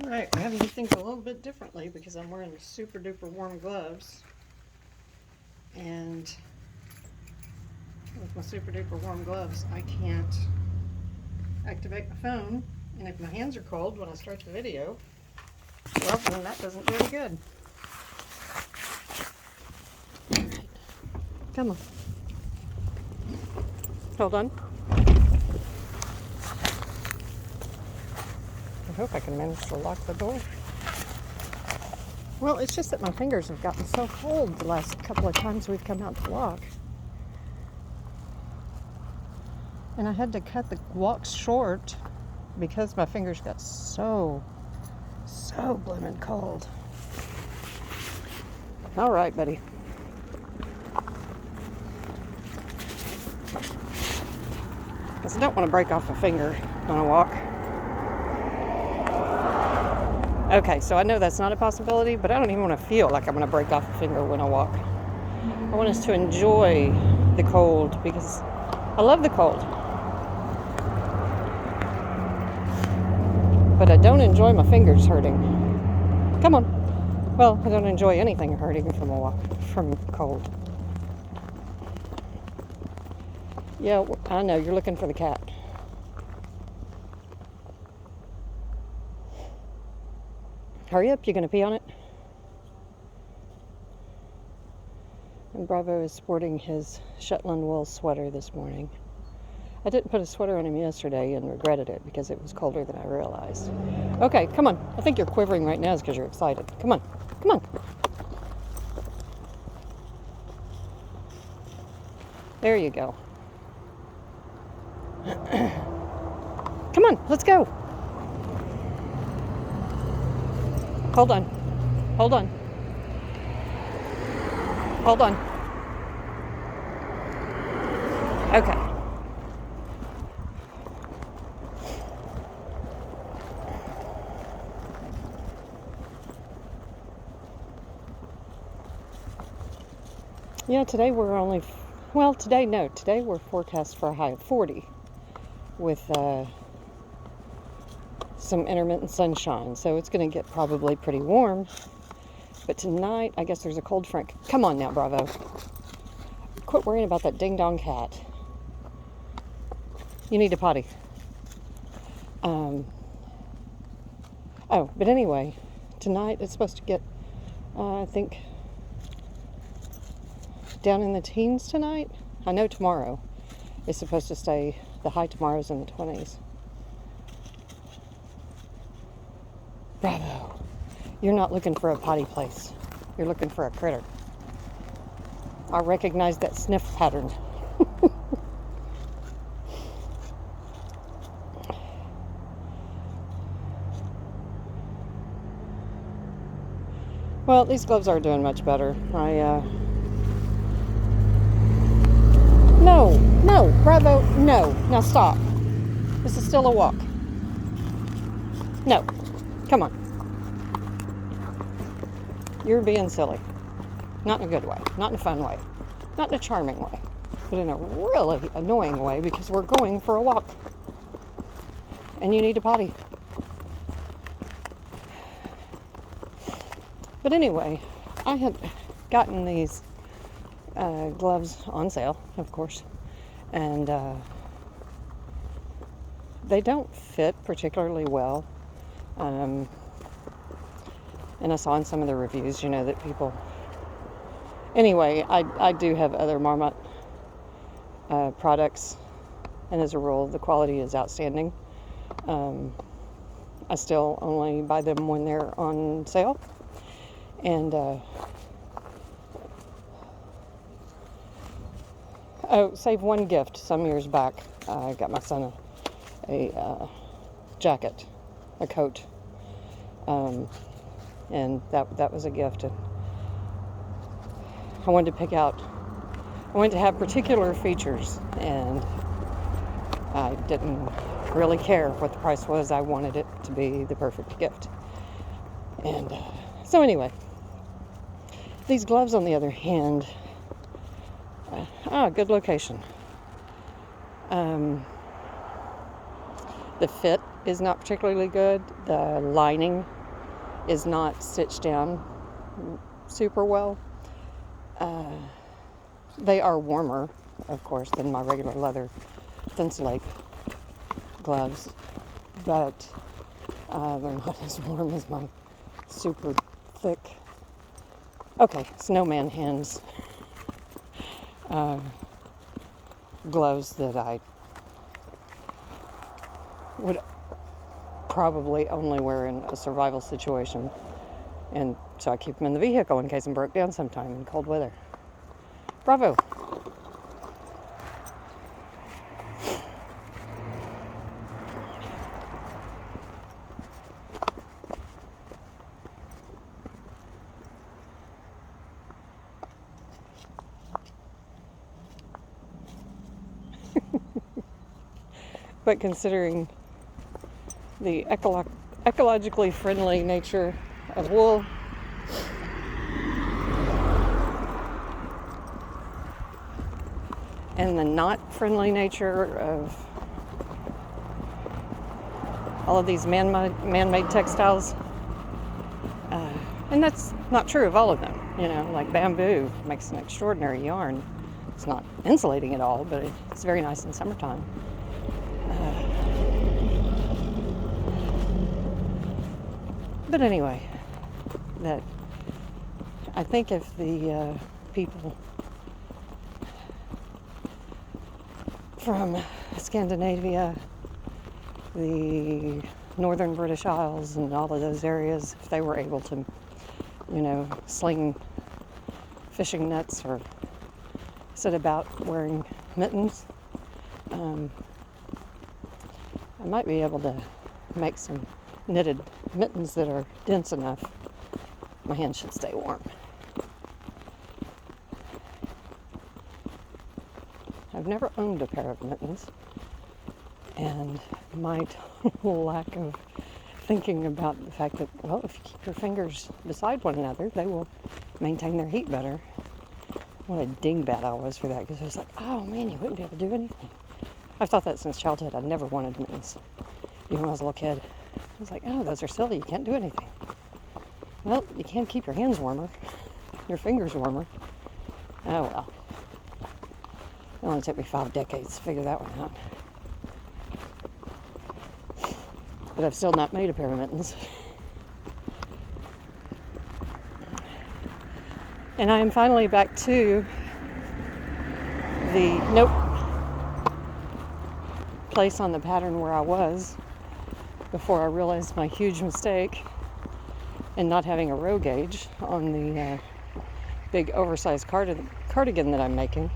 Alright, I have to think a little bit differently because I'm wearing super duper warm gloves. And with my super duper warm gloves, I can't activate my phone. And if my hands are cold when I start the video, well, then that doesn't do any good. Alright, come on. Hold on. I hope I can manage to lock the door. Well, it's just that my fingers have gotten so cold the last couple of times we've come out to walk. And I had to cut the walks short because my fingers got so blooming cold. All right, buddy. Because I don't want to break off a finger on a walk. Okay, so I know that's not a possibility, but I don't even want to feel like I'm going to break off a finger when I walk. I want us to enjoy the cold because I love the cold. But I don't enjoy my fingers hurting. Come on. Well, I don't enjoy anything hurting from a walk, from cold. Yeah, I know, you're looking for the cat. Hurry up, you're going to pee on it. And Bravo is sporting his Shetland wool sweater this morning. I didn't put a sweater on him yesterday and regretted it because it was colder than I realized. Okay, come on. I think you're quivering right now because you're excited. Come on. Come on. There you go. Come on, let's go. Hold on. Hold on. Hold on. Okay. Yeah, today we're only, well, today we're forecast for a high of 40 with some intermittent sunshine. So it's going to get probably pretty warm. But tonight, I guess there's a cold front. Come on now, Bravo. Quit worrying about that ding-dong cat. You need a potty. Oh, but anyway, tonight it's supposed to get, I think, down in the teens tonight. I know tomorrow is supposed to stay, the high tomorrow's in the 20s. Bravo. You're not looking for a potty place. You're looking for a critter. I recognize that sniff pattern. Well, these gloves are doing much better. No, Bravo, no. Now stop. This is still a walk. No, come on. You're being silly. Not in a good way, not in a fun way, not in a charming way, but in a really annoying way because we're going for a walk. And you need a potty. But anyway, I had gotten these gloves on sale, of course, and they don't fit particularly well. And I saw in some of the reviews, that people... Anyway, I do have other Marmot products, and as a rule, the quality is outstanding. I still only buy them when they're on sale. And, save one gift. Some years back, I got my son a jacket, a coat. And that was a gift. And I wanted to have particular features, and I didn't really care what the price was. I wanted it to be the perfect gift. And so anyway, these gloves, on the other hand, good location. The fit is not particularly good. The lining is not stitched down super well. They are warmer, of course, than my regular leather Thinsulate gloves, but they're not as warm as my super thick, snowman hands gloves that I would probably only wear in a survival situation. And so I keep them in the vehicle in case I'm broke down sometime in cold weather. Bravo. But considering the ecologically friendly nature of wool, and the not friendly nature of all of these man-made textiles, and that's not true of all of them. Like bamboo makes an extraordinary yarn. It's not insulating at all, but it's very nice in summertime. But anyway, that I think if the people from Scandinavia, the northern British Isles, and all of those areas, if they were able to, sling fishing nets or sit about wearing mittens, I might be able to make some knitted mittens that are dense enough. My hands should stay warm. I've never owned a pair of mittens, and my total lack of thinking about the fact that, if you keep your fingers beside one another, they will maintain their heat better. What a dingbat I was for that, because I was like, oh man, you wouldn't be able to do anything. I've thought that since childhood. I've never wanted mittens, even when I was a little kid. I was like, oh, those are silly. You can't do anything. Well, you can keep your hands warmer, your fingers warmer. Oh, well. It only took me 5 decades to figure that one out. But I've still not made a pair of mittens. And I am finally back to the place on the pattern where I was before I realized my huge mistake in not having a row gauge on the big oversized cardigan that I'm making,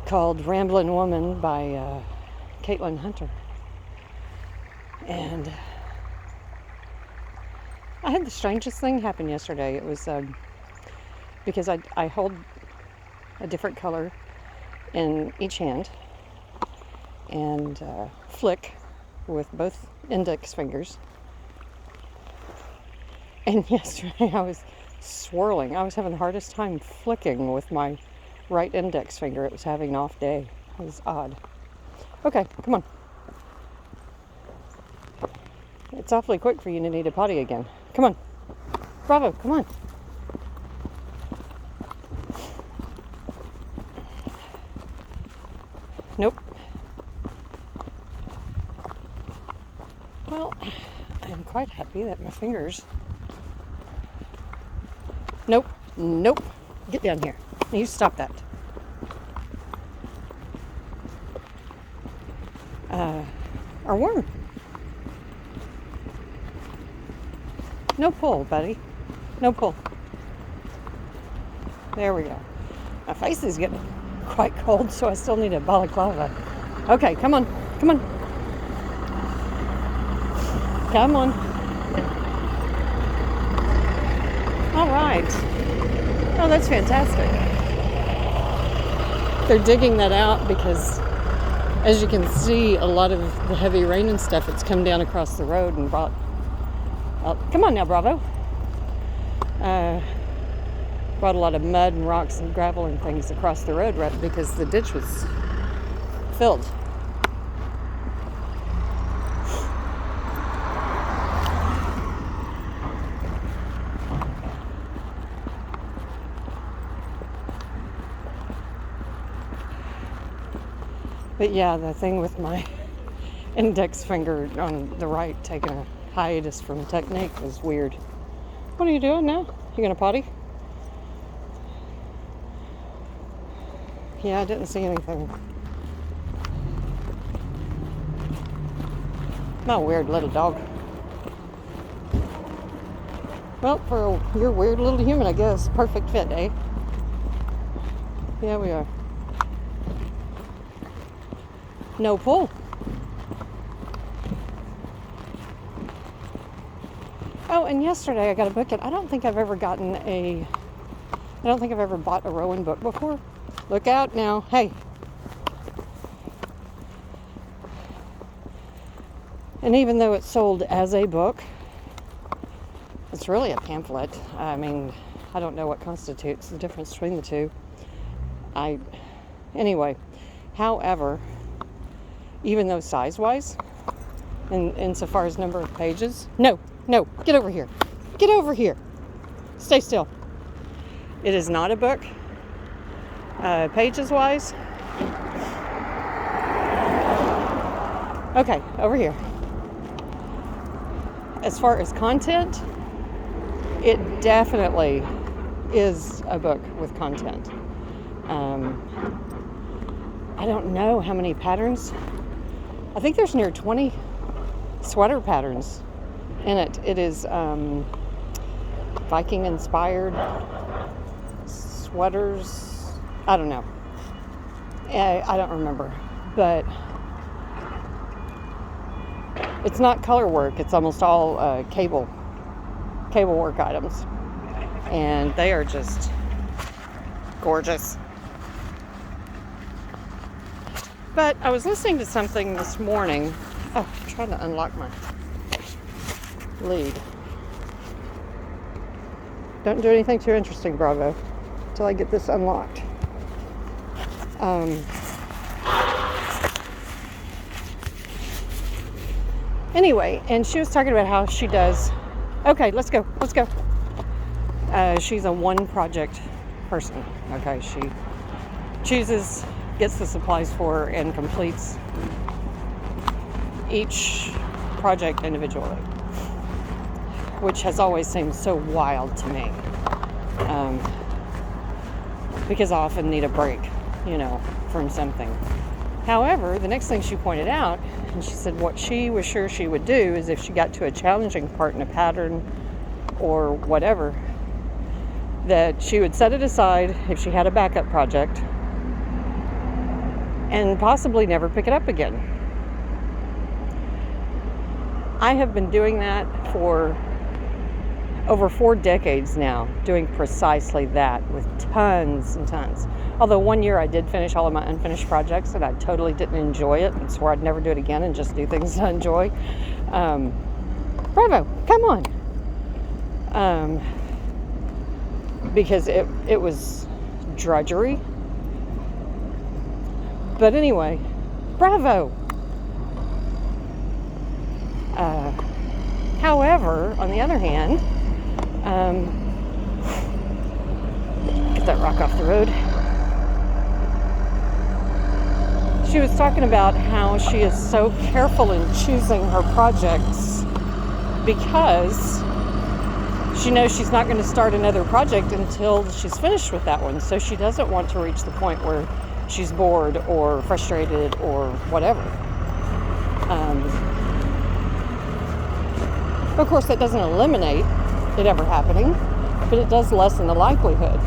called Ramblin' Woman by Caitlin Hunter. And I had the strangest thing happen yesterday. It was because I hold a different color in each hand and flick with both index fingers. And yesterday I was swirling. I was having the hardest time flicking with my right index finger. It was having an off day. It was odd. Okay, come on. It's awfully quick for you to need a potty again. Come on. Bravo, come on. Nope. Well, I'm quite happy that my fingers... Nope. Get down here. You stop that. Are warm. No pull, buddy. No pull. There we go. My face is getting quite cold, so I still need a balaclava. Okay, come on. Come on. Come on. All right. Oh, that's fantastic. They're digging that out because, as you can see, a lot of the heavy rain and stuff, it's come down across the road and brought... come on now, Bravo. Brought a lot of mud and rocks and gravel and things across the road, right, because the ditch was filled. But yeah, the thing with my index finger on the right taking a hiatus from technique was weird. What are you doing now? You gonna potty? Yeah, I didn't see anything. My weird little dog. Well, for your weird little human, I guess. Perfect fit, eh? Yeah, we are. No pull. Oh, and yesterday I got a book, and I don't think I've ever bought a Rowan book before. Look out now. Hey. And even though it's sold as a book, it's really a pamphlet. I mean, I don't know what constitutes the difference between the two. Anyway, however, even though size-wise, insofar as number of pages, no, get over here. Get over here. Stay still. It is not a book, pages-wise. Okay, over here. As far as content, it definitely is a book with content. I don't know how many patterns. I think there's near 20 sweater patterns in it. It is Viking-inspired sweaters. I don't know. I don't remember. But it's not color work. It's almost all cable work items. And they are just gorgeous. But I was listening to something this morning. Oh, I'm trying to unlock my lead. Don't do anything too interesting, Bravo, until I get this unlocked. Anyway, and she was talking about how she does. Okay, let's go. She's a one project person. Okay, she gets the supplies for, and completes each project individually, which has always seemed so wild to me, because I often need a break, from something. However, the next thing she pointed out, and she said what she was sure she would do is if she got to a challenging part in a pattern or whatever, that she would set it aside if she had a backup project and possibly never pick it up again. I have been doing that for over 4 decades now, doing precisely that with tons and tons. Although one year I did finish all of my unfinished projects and I totally didn't enjoy it and swore I'd never do it again and just do things I enjoy. Bravo, come on. Because it was drudgery. But anyway, bravo. However, on the other hand, get that rock off the road. She was talking about how she is so careful in choosing her projects because she knows she's not going to start another project until she's finished with that one. So she doesn't want to reach the point where she's bored or frustrated or whatever. Of course, that doesn't eliminate it ever happening, but it does lessen the likelihood.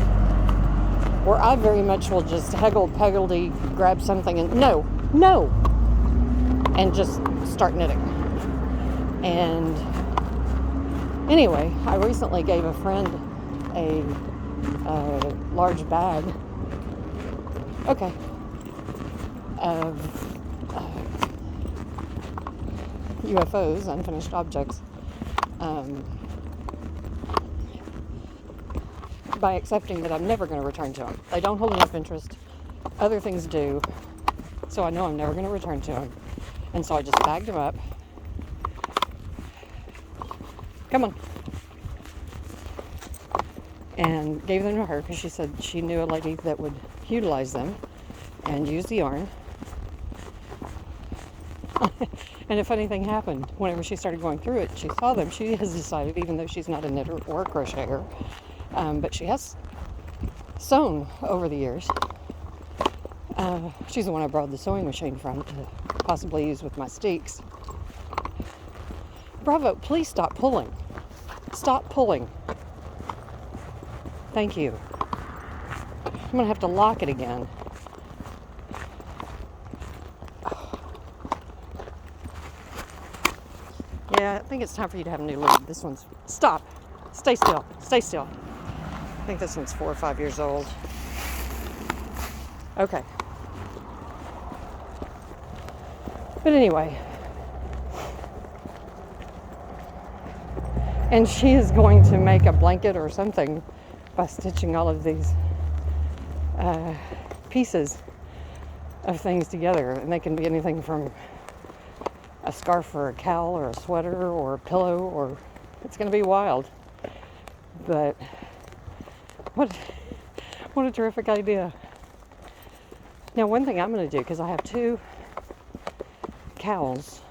Where I very much will just heggle-peggledy, grab something and no, and just start knitting. And anyway, I recently gave a friend a large bag, of UFOs, unfinished objects, by accepting that I'm never going to return to them. They don't hold enough interest. Other things do. So I know I'm never going to return to them. And so I just bagged them up. Come on. And gave them to her because she said she knew a lady that would utilize them and use the yarn And if anything happened, whenever she started going through it, she saw them. She has decided, even though she's not a knitter or a crocheter, but she has sewn over the years. She's the one I borrowed the sewing machine from to possibly use with my steaks. Bravo, please stop pulling. Stop pulling. Thank you. I'm going to have to lock it again. Yeah, I think it's time for you to have a new lead. This one's... Stop. Stay still. Stay still. I think this one's 4 or 5 years old. Okay. But anyway. And she is going to make a blanket or something by stitching all of these pieces of things together. And they can be anything from a scarf or a cowl or a sweater or a pillow, or it's going to be wild. But what a terrific idea. Now, one thing I'm going to do, because I have 2 cowls,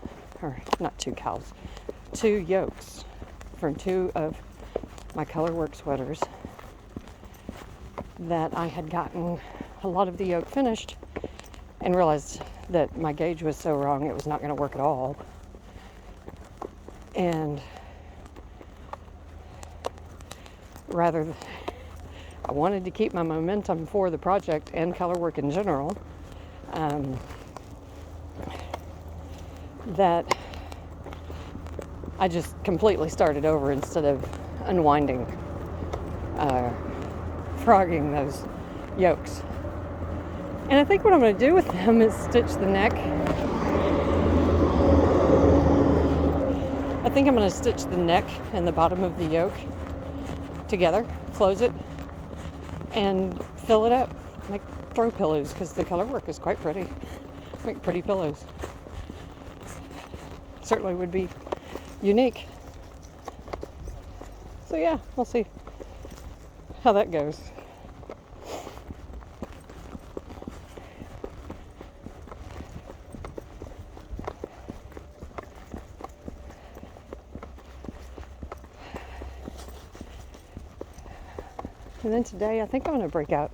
or not 2 cowls, 2 yokes from 2 of my Colorwork sweaters that I had gotten a lot of the yoke finished and realized that my gauge was so wrong it was not going to work at all. And rather, I wanted to keep my momentum for the project and Colorwork in general, that I just completely started over instead of unwinding, frogging those yokes. And I think what I'm going to do with them is stitch the neck. I think I'm going to stitch the neck and the bottom of the yoke together, close it, and fill it up. Make throw pillows, because the Colorwork is quite pretty. Make pretty pillows. Certainly would be unique. So yeah, we'll see how that goes. And then today I think I'm going to break out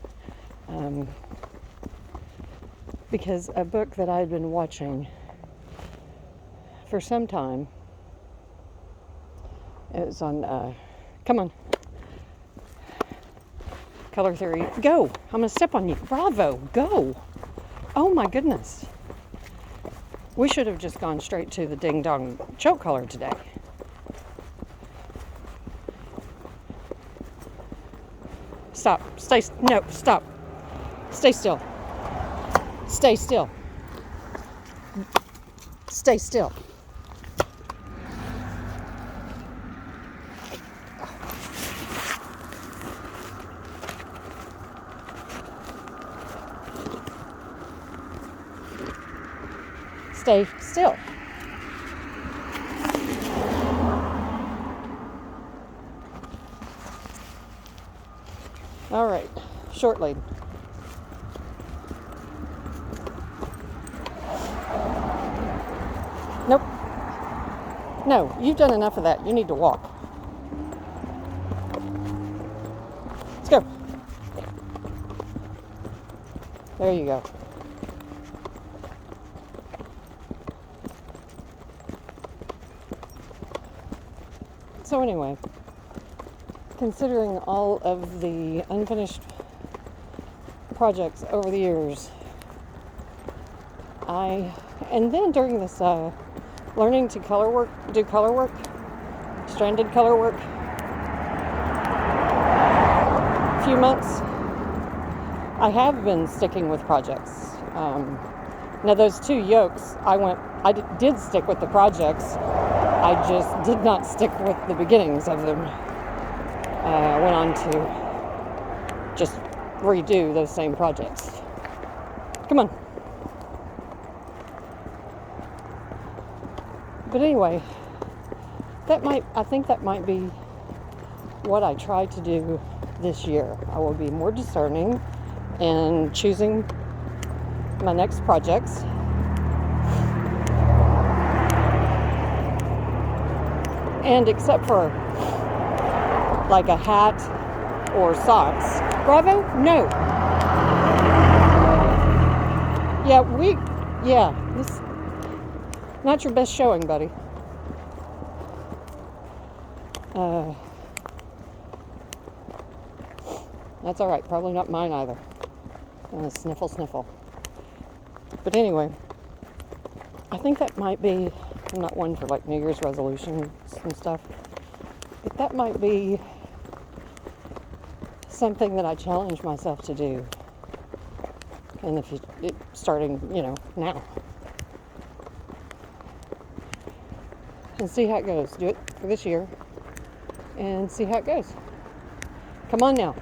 because a book that I had been watching for some time, it was on, come on, Color Theory. Go! I'm going to step on you. Bravo! Go! Oh my goodness. We should have just gone straight to the Ding Dong choke color today. Stop. Stay. No, stop. Stay still. Stay still. Stay still. Stay still. All right, short lead. Nope. No, you've done enough of that. You need to walk. Let's go. There you go. So anyway, considering all of the unfinished projects over the years, and then during this learning to do color work, stranded color work, few months, I have been sticking with projects. Now those 2 yokes, I did stick with the projects. I just did not stick with the beginnings of them. I went on to just redo those same projects. Come on. But anyway, I think that might be what I try to do this year. I will be more discerning in choosing my next projects. And except for like a hat or socks. Bravo? No. This not your best showing, buddy. That's all right. Probably not mine either. Sniffle, sniffle. But anyway, I think that might be, I'm not one for like New Year's resolutions and stuff, but that might be something that I challenge myself to do. And if you, starting, now. And see how it goes. Do it for this year and see how it goes. Come on now.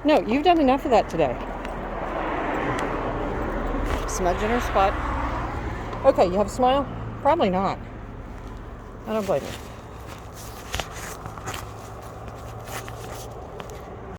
No, you've done enough of that today. Smudge in her spot. Okay, you have a smile? Probably not. I don't blame you.